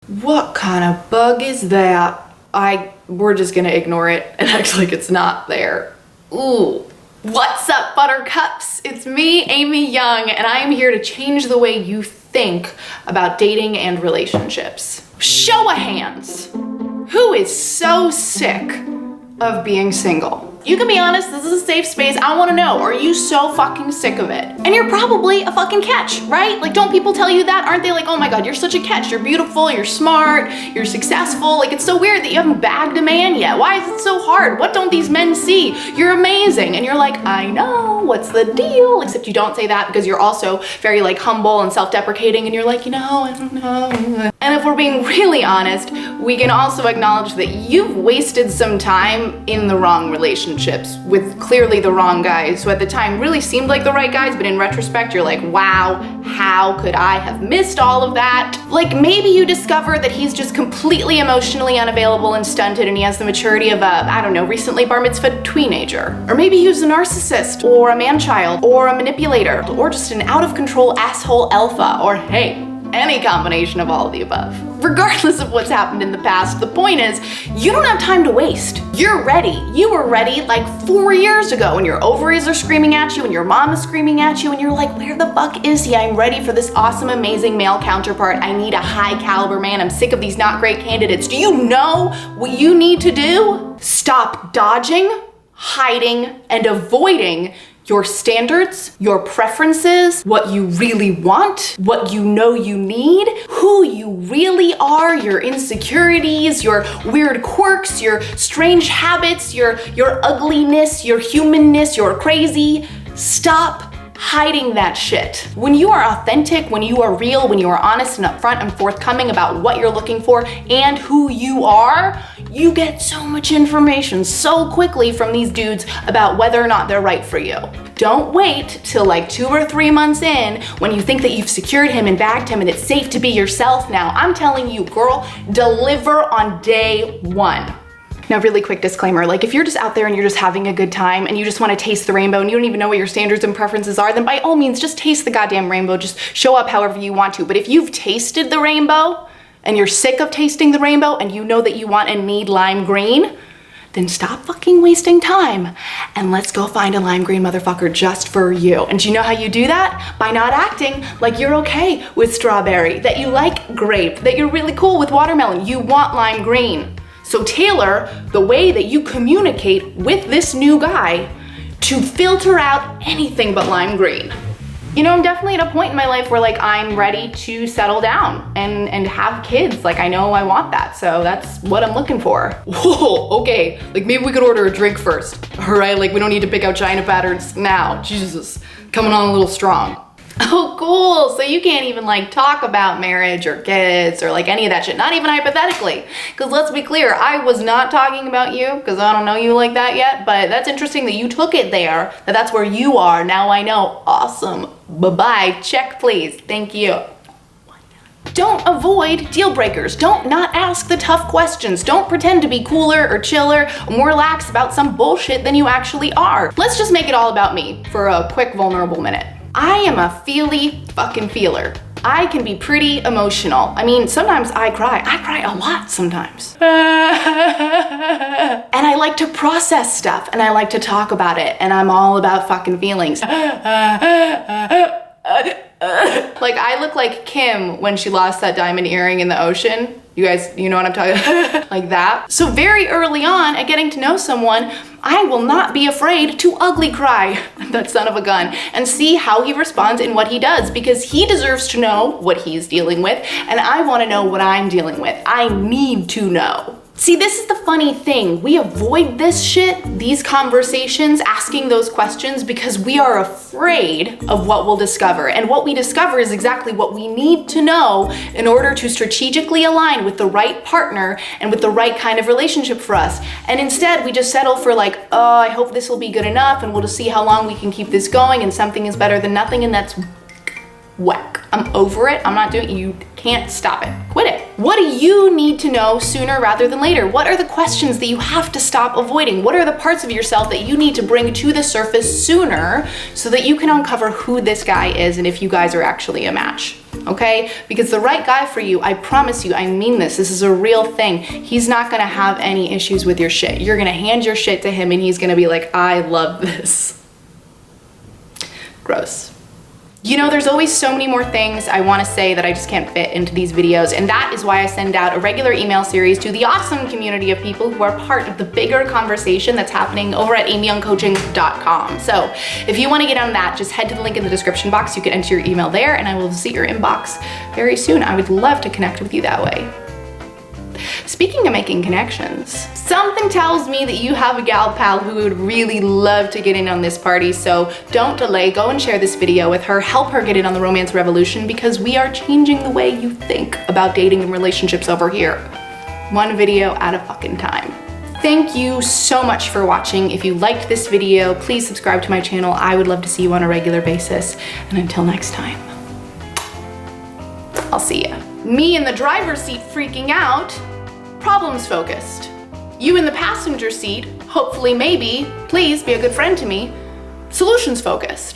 What kind of bug is that? We're just gonna ignore it and act like it's not there. Ooh. What's up, buttercups? It's me, Amy Young, and I am here to change the way you think about dating and relationships. Show of hands. Who is so sick of being single? You can be honest, this is a safe space. I wanna know, are you so fucking sick of it? And you're probably a fucking catch, right? Like, don't people tell you that? Aren't they like, oh my God, you're such a catch. You're beautiful, you're smart, you're successful. Like, it's so weird that you haven't bagged a man yet. Why is it so hard? What don't these men see? You're amazing. And you're like, I know, what's the deal? Except you don't say that because you're also very like humble and self-deprecating and you're like, you know, I don't know. And if we're being really honest, we can also acknowledge that you've wasted some time in the wrong relationships with clearly the wrong guys who at the time really seemed like the right guys, but in retrospect, you're like, wow, how could I have missed all of that? Like maybe you discover that he's just completely emotionally unavailable and stunted and he has the maturity of a, I don't know, recently bar mitzvahed teenager. Or maybe he was a narcissist or a man-child or a manipulator or just an out-of-control asshole alpha or hey, any combination of all of the above. Regardless of what's happened in the past, the point is, you don't have time to waste. You're ready. You were ready like 4 years ago when your ovaries are screaming at you and your mom is screaming at you and you're like, where the fuck is he? I'm ready for this awesome, amazing male counterpart. I need a high caliber man. I'm sick of these not great candidates. Do you know what you need to do? Stop dodging, hiding, and avoiding your standards, your preferences, what you really want, what you know you need, who you really are, your insecurities, your weird quirks, your strange habits, your ugliness, your humanness, your crazy. Stop hiding that shit. When you are authentic, when you are real, when you are honest and upfront and forthcoming about what you're looking for and who you are, you get so much information so quickly from these dudes about whether or not they're right for you. Don't wait till like 2 or 3 months in when you think that you've secured him and bagged him and it's safe to be yourself now. I'm telling you, girl, deliver on day 1. Now, really quick disclaimer, like if you're just out there and you're just having a good time and you just want to taste the rainbow and you don't even know what your standards and preferences are, then by all means, just taste the goddamn rainbow. Just show up however you want to. But if you've tasted the rainbow and you're sick of tasting the rainbow and you know that you want and need lime green, then stop fucking wasting time and let's go find a lime green motherfucker just for you. And do you know how you do that? By not acting like you're okay with strawberry, that you like grape, that you're really cool with watermelon. You want lime green. So tailor the way that you communicate with this new guy to filter out anything but lime green. You know, I'm definitely at a point in my life where like I'm ready to settle down and have kids. Like I know I want that, so that's what I'm looking for. Whoa, okay, like maybe we could order a drink first. All right, like we don't need to pick out China patterns now. Jesus, coming on a little strong. Oh, cool. So you can't even like talk about marriage or kids or like any of that shit, not even hypothetically. Because let's be clear, I was not talking about you because I don't know you like that yet, but that's interesting that you took it there, that's where you are. Now I know. Awesome. Bye-bye. Check, please. Thank you. Don't avoid deal breakers. Don't not ask the tough questions. Don't pretend to be cooler or chiller or more relaxed about some bullshit than you actually are. Let's just make it all about me for a quick vulnerable minute. I am a feely fucking feeler. I can be pretty emotional. I mean, sometimes I cry. I cry a lot sometimes. And I like to process stuff and I like to talk about it and I'm all about fucking feelings. Like I look like Kim when she lost that diamond earring in the ocean. You guys, you know what I'm talking about? Like that. So very early on at getting to know someone, I will not be afraid to ugly cry that son of a gun and see how he responds and what he does because he deserves to know what he's dealing with and I want to know what I'm dealing with. I need to know. See, this is the funny thing. We avoid this shit, these conversations, asking those questions because we are afraid of what we'll discover. And what we discover is exactly what we need to know in order to strategically align with the right partner and with the right kind of relationship for us. And instead, we just settle for like, oh, I hope this will be good enough and we'll just see how long we can keep this going and something is better than nothing and that's whack. I'm over it. I'm not doing it. You can't stop it. Quit it. What do you need to know sooner rather than later? What are the questions that you have to stop avoiding? What are the parts of yourself that you need to bring to the surface sooner so that you can uncover who this guy is and if you guys are actually a match? okay? Because the right guy for you, I promise you, I mean this is a real thing. He's not gonna have any issues with your shit. You're gonna hand your shit to him and he's gonna be like, I love this. Gross. You know, there's always so many more things I want to say that I just can't fit into these videos, and that is why I send out a regular email series to the awesome community of people who are part of the bigger conversation that's happening over at amyyoungcoaching.com. So if you want to get on that, just head to the link in the description box. You can enter your email there and I will visit your inbox very soon. I would love to connect with you that way. Speaking of making connections, something tells me that you have a gal pal who would really love to get in on this party, so don't delay, go and share this video with her, help her get in on the romance revolution, because we are changing the way you think about dating and relationships over here. One video at a fucking time. Thank you so much for watching. If you liked this video, please subscribe to my channel. I would love to see you on a regular basis, and until next time, I'll see ya. Me in the driver's seat freaking out, problems focused. You in the passenger seat, hopefully, maybe, please be a good friend to me, solutions focused.